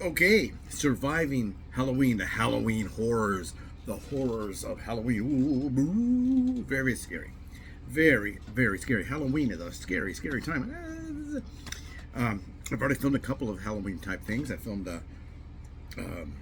Okay, surviving Halloween, the Halloween horrors, the horrors of Halloween. Ooh, boo, very scary, very, very scary. Halloween is a scary, scary time. I've already filmed a couple of Halloween type things. I filmed um,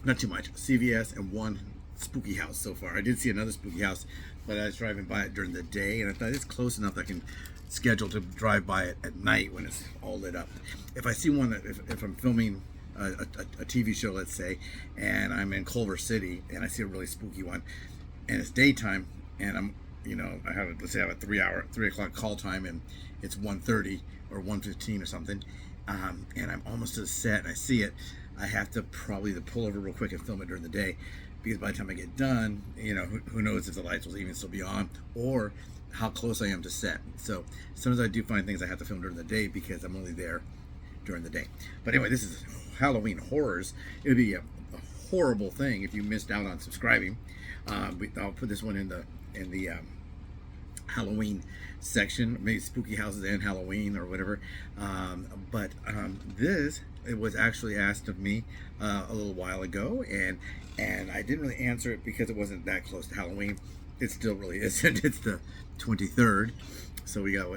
not too much, CVS and one spooky house so far. I did see another spooky house, but I was driving by it during the day, and I thought it's close enough that I can schedule to drive by it at night when it's all lit up. If I see one, if I'm filming a TV show, let's say, and I'm in Culver City and I see a really spooky one, and it's daytime, and I have let's say I have a 3 o'clock call time, and it's 1:30 or 1:15 or something, and I'm almost to the set and I see it, I have to probably either pull over real quick and film it during the day, because by the time I get done, who knows if the lights will even still be on, or how close I am to set. So sometimes I do find things I have to film during the day because I'm only there during the day. But anyway, this is Halloween horrors. It would be a horrible thing if you missed out on subscribing. I'll put this one in the Halloween section, maybe spooky houses and Halloween or whatever. But this, it was actually asked of me a little while ago, and I didn't really answer it because it wasn't that close to Halloween. It still really isn't. It's the 23rd, so we got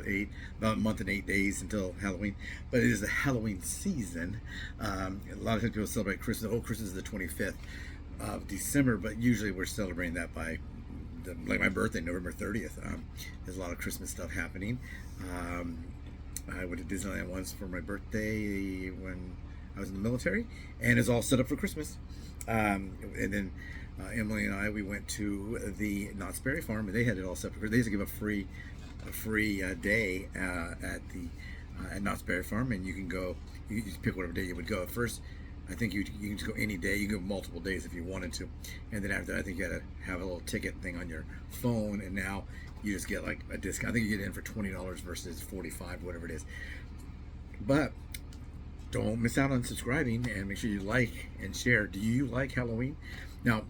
about a month and 8 days until Halloween. But it is the Halloween season. A lot of times people celebrate Christmas. Oh, Christmas is the 25th of December, but usually we're celebrating that by like my birthday, November 30th. There's a lot of Christmas stuff happening. I went to Disneyland once for my birthday when I was in the military, and it's all set up for Christmas. And then Emily and I, we went to the Knott's Berry Farm, and they had it all set up. They used to give a free day at Knott's Berry Farm, and you can go. You just pick whatever day you would go. At first, I think you can just go any day. You can go multiple days if you wanted to, and then after that, I think you had to have a little ticket thing on your phone, and now you just get like a discount. I think you get in for $20 versus $45, whatever it is. But don't miss out on subscribing, and make sure you like and share. Do you like Halloween? Now,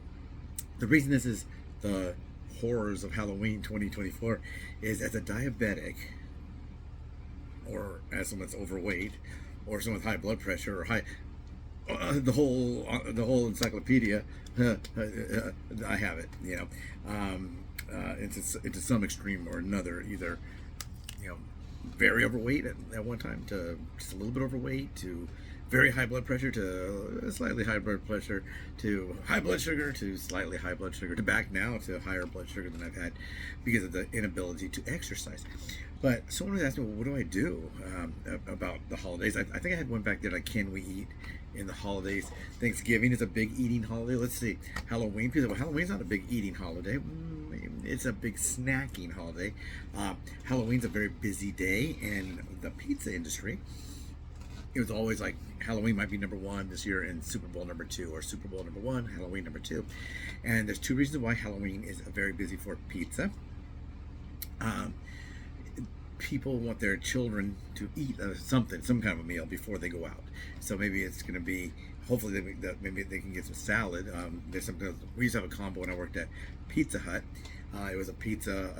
the reason this is the horrors of Halloween 2024 is, as a diabetic, or as someone that's overweight, or someone with high blood pressure, or high the whole encyclopedia, I have it. It's to some extreme or another, either very overweight at one time, to just a little bit overweight, to very high blood pressure, to slightly high blood pressure, to high blood sugar, to slightly high blood sugar, to back now to higher blood sugar than I've had because of the inability to exercise. But someone was asking, well, what do I do about the holidays? I think I had one back there, like, can we eat in the holidays? Thanksgiving is a big eating holiday. Let's see, Halloween. People say, well, Halloween's not a big eating holiday. It's a big snacking holiday. Halloween's a very busy day in the pizza industry. It was always like Halloween might be number one this year, and Super Bowl number two, or Super Bowl number one, Halloween number two. And there's two reasons why Halloween is very busy for pizza. People want their children to eat some kind of a meal before they go out. So maybe it's going to be, hopefully maybe they can get some salad. We used to have a combo when I worked at Pizza Hut. It was a pizza,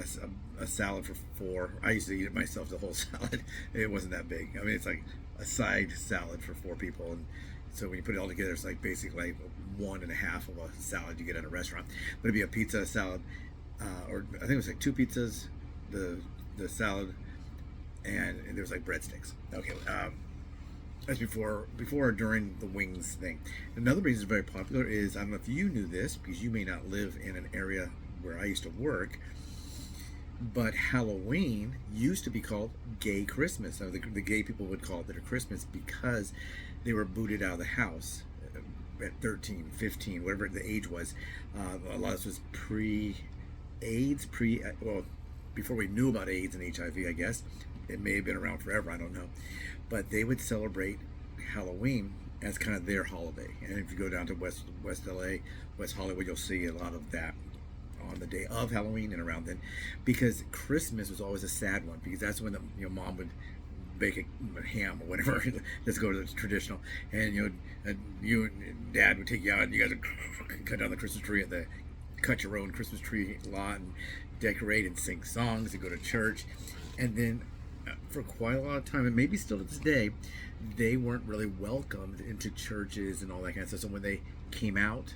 a salad for four. I used to eat it myself, the whole salad. It wasn't that big. I mean, it's like a side salad for four people, and so when you put it all together, it's like basically like 1.5 of a salad you get at a restaurant. But it'd be a pizza, a salad, or I think it was like 2 pizzas, the salad, and there was like breadsticks. Okay, that's before or during the wings thing. Another reason it's very popular is, I don't know if you knew this, because you may not live in an area where I used to work, but Halloween used to be called Gay Christmas. So the gay people would call it their Christmas because they were booted out of the house at 13, 15, whatever the age was. A lot of this was pre-AIDS, before we knew about AIDS and HIV, I guess. It may have been around forever, I don't know. But they would celebrate Halloween as kind of their holiday. And if you go down to West LA, West Hollywood, you'll see a lot of that on the day of Halloween and around then, because Christmas was always a sad one, because that's when mom would bake a ham or whatever. Let's go to the traditional, and you and dad would take you out, and you guys would cut down the Christmas tree at cut your own Christmas tree lot, and decorate and sing songs and go to church. And then for quite a lot of time, and maybe still to this day, they weren't really welcomed into churches and all that kind of stuff. So when they came out,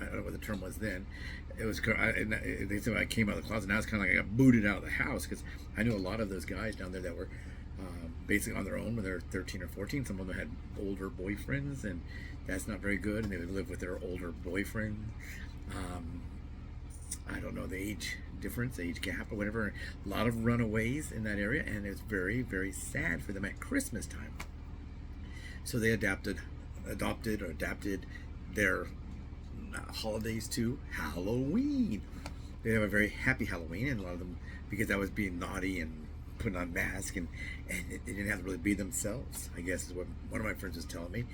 I don't know what the term was then. It was they said I came out of the closet. Now it's kind of like I got booted out of the house, because I knew a lot of those guys down there that were basically on their own when they were 13 or 14. Some of them had older boyfriends, and that's not very good. And they would live with their older boyfriend. I don't know the age difference, age gap, or whatever. A lot of runaways in that area, and it's very, very sad for them at Christmas time. So they adopted their holidays to Halloween. They have a very happy Halloween, and a lot of them, because that was being naughty and putting on masks, and they didn't have to really be themselves, I guess is what one of my friends was telling me.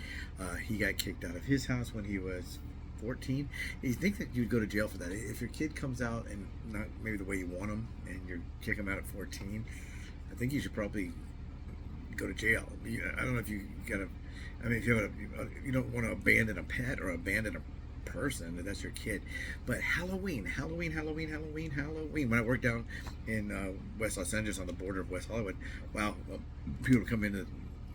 He got kicked out of his house when he was 14. You think that you'd go to jail for that? If your kid comes out and not maybe the way you want them, and you kick them out at 14, I think you should probably go to jail. I don't know if you gotta. I mean, if you don't want to abandon a pet or abandon a person, and that's your kid. But Halloween. When I worked down in West Los Angeles on the border of West Hollywood, wow, people would come into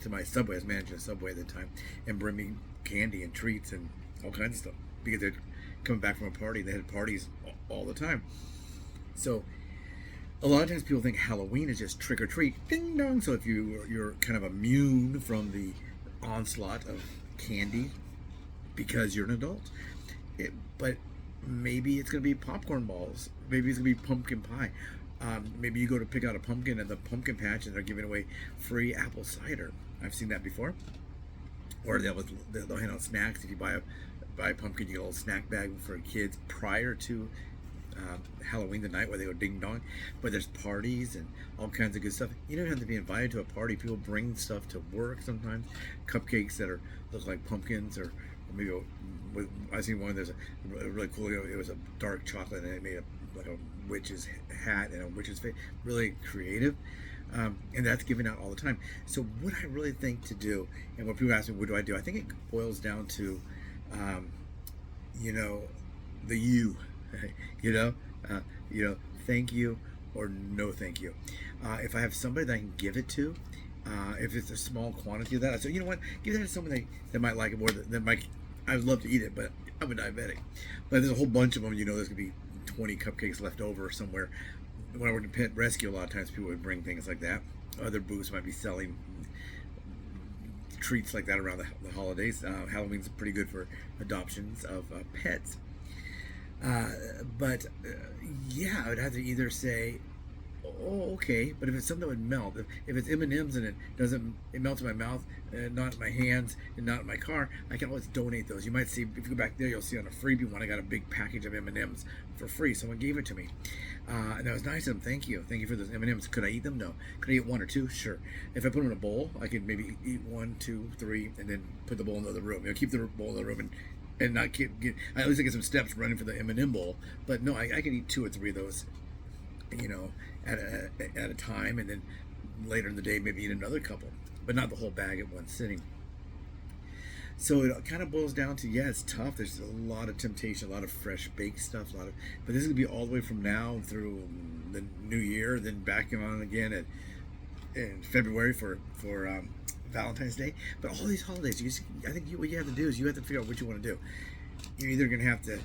my Subway. I was managing a Subway at the time, and bring me candy and treats and all kinds of stuff, because they're coming back from a party. They had parties all the time. So a lot of times people think Halloween is just trick or treat, ding dong. So if you're kind of immune from the onslaught of candy because you're an adult, but maybe it's going to be popcorn balls, maybe it's going to be pumpkin pie, maybe you go to pick out a pumpkin at the pumpkin patch and they're giving away free apple cider. I've seen that before. Or they'll hand out snacks. If you buy a pumpkin, you get a little snack bag for kids prior to Halloween, the night where they go ding dong. But there's parties and all kinds of good stuff. You don't have to be invited to a party. People bring stuff to work sometimes. Cupcakes that look like pumpkins, or maybe I seen one. There's a really cool. It was a dark chocolate, and it made like a witch's hat and a witch's face. Really creative. And that's given out all the time. So what I really think to do, and when people ask me, what do I do? I think it boils down to, the you, thank you or no thank you. If I have somebody that I can give it to, if it's a small quantity of that, I say, you know what, give that to somebody that might like it more than might. I would love to eat it, but I'm a diabetic. But there's a whole bunch of them. There's gonna be 20 cupcakes left over somewhere. When I worked in pet rescue, a lot of times people would bring things like that. Other booths might be selling treats like that around the holidays. Halloween's pretty good for adoptions of pets. But I would have to either say, oh, okay, but if it's something that would melt, if it's M&Ms and it melts in my mouth, not in my hands, and not in my car, I can always donate those. You might see, if you go back there, you'll see on a freebie one, I got a big package of M&Ms for free. Someone gave it to me, and that was nice of them. Thank you for those M&Ms. Could I eat them? No. Could I eat one or two? Sure. If I put them in a bowl, I could maybe eat 1, 2, 3, and then put the bowl in the other room. Keep the bowl in the room and not get. At least I get some steps running for the M&M bowl. But no, I could eat 2 or 3 of those, at a time, and then later in the day maybe eat another couple, but not the whole bag at one sitting. So it kind of boils down to, it's tough. There's a lot of temptation, a lot of fresh baked stuff, but this is gonna be all the way from now through the new year, then back on again in February for Valentine's Day. But all these holidays, I think what you have to do is you have to figure out what you want to do. You're either gonna have to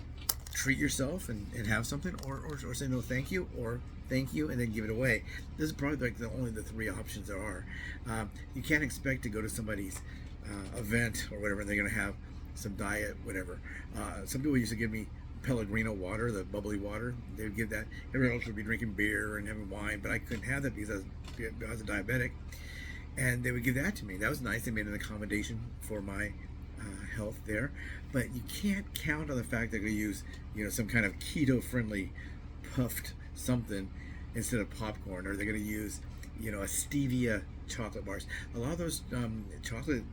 treat yourself and have something, or say no thank you, or thank you and then give it away. This is probably like only the 3 options there are. You can't expect to go to somebody's event or whatever and they're going to have some diet whatever. Some people used to give me Pellegrino water, the bubbly water. They would give that. Everyone else would be drinking beer and having wine, but I couldn't have that because I was a diabetic, and they would give that to me. That was nice. They made an accommodation for my health there, but you can't count on the fact they're going to use some kind of keto-friendly puffed something instead of popcorn, or they're going to use a stevia chocolate bars. A lot of those chocolate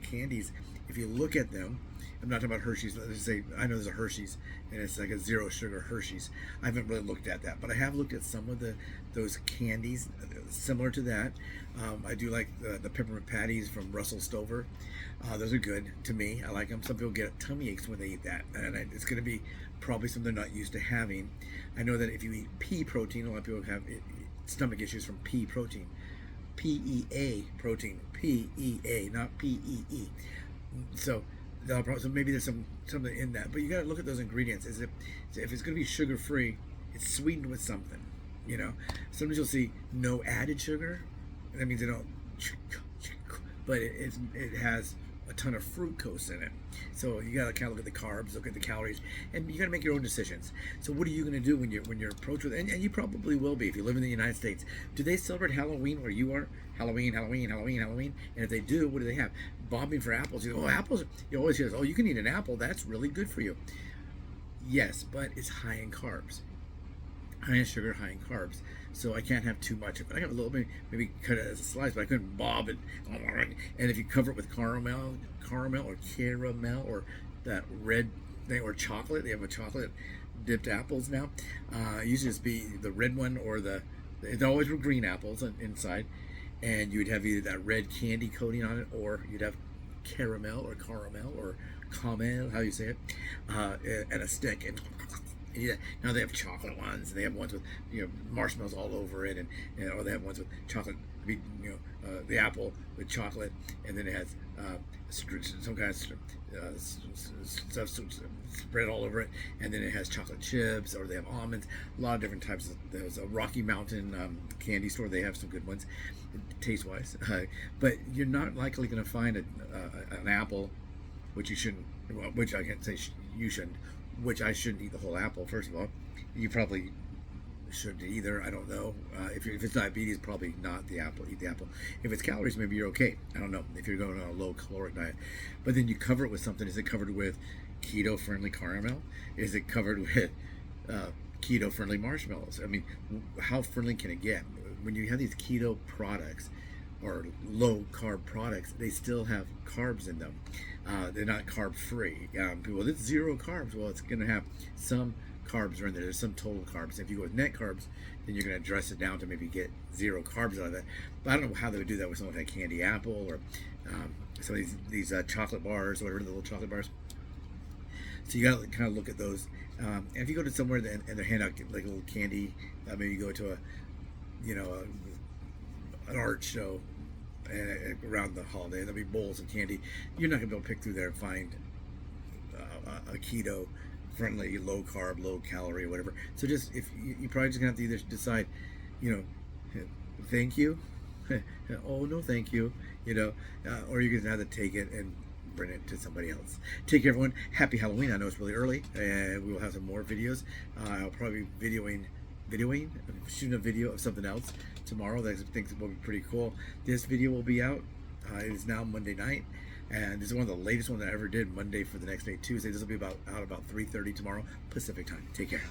candies, if you look at them, I'm not talking about Hershey's. Let's just say I know there's a Hershey's and it's like a 0 sugar Hershey's. I haven't really looked at that, but I have looked at some of those candies similar to that. I do like the peppermint patties from Russell Stover. Those are good to me. I like them. Some people get tummy aches when they eat that, and it's going to be probably something they're not used to having. I know that if you eat pea protein, a lot of people have stomach issues from pea protein. PEA protein. PEA, not PEE. So maybe there's something in that, but you got to look at those ingredients. If it's going to be sugar free, it's sweetened with something. You know, sometimes you'll see no added sugar. That means they don't, but it has a ton of fructose in it. So you got to kind of look at the carbs, look at the calories, and you got to make your own decisions. So what are you going to do when you're approached with, and you probably will be if you live in the United States. Do they celebrate Halloween where you are? Halloween, Halloween, Halloween, Halloween. And if they do, what do they have? Bobbing for apples. You go, oh, apples. You always hear, oh, you can eat an apple. That's really good for you. Yes, but it's high in carbs. High in sugar, high in carbs. So I can't have too much of it. I have a little bit, maybe cut it as a slice, but I couldn't bob it. And if you cover it with caramel or that red thing, or chocolate, they have a chocolate dipped apples now. Used to just be the red one, or they always were green apples inside. And you would have either that red candy coating on it, or you'd have caramel or caramel, how you say it, and a stick. And yeah, now they have chocolate ones, and they have ones with marshmallows all over it, or they have ones with chocolate, the apple with chocolate, and then it has some kind of stuff spread all over it, and then it has chocolate chips, or they have almonds. A lot of different types. There's a Rocky Mountain candy store. They have some good ones, taste wise, but you're not likely going to find an apple, which you shouldn't. Which I can't say you shouldn't. Which I shouldn't eat the whole apple. First of all, you probably shouldn't either. I don't know. If it's diabetes, probably not the apple. Eat the apple. If it's calories, maybe you're okay. I don't know. If you're going on a low caloric diet, but then you cover it with something. Is it covered with keto friendly caramel? Is it covered with keto friendly marshmallows? I mean, how friendly can it get? When you have these keto products or low carb products, they still have carbs in them. They're not carb free. People, it's zero carbs. Well, it's going to have some carbs are in there. There's some total carbs. If you go with net carbs, then you're going to dress it down to maybe get zero carbs out of that. But I don't know how they would do that with something like candy apple, or some of these chocolate bars, or whatever, the little chocolate bars. So you got to kind of look at those. And if you go to somewhere and they hand out like a little candy, maybe you go to an art show around the holiday, and there'll be bowls of candy. You're not going to be able to pick through there and find a keto friendly, low carb, low calorie, or whatever. So just, if you probably just gonna have to either decide, thank you, oh no thank you, or you're gonna have to take it and bring it to somebody else. Take care, everyone. Happy Halloween. I know it's really early, and we will have some more videos. I'll probably be shooting a video of something else tomorrow that I think will be pretty cool. This video will be out. It is now Monday night, and this is one of the latest ones I ever did. Monday for the next day, Tuesday. This will be out about 3:30 tomorrow Pacific time. Take care.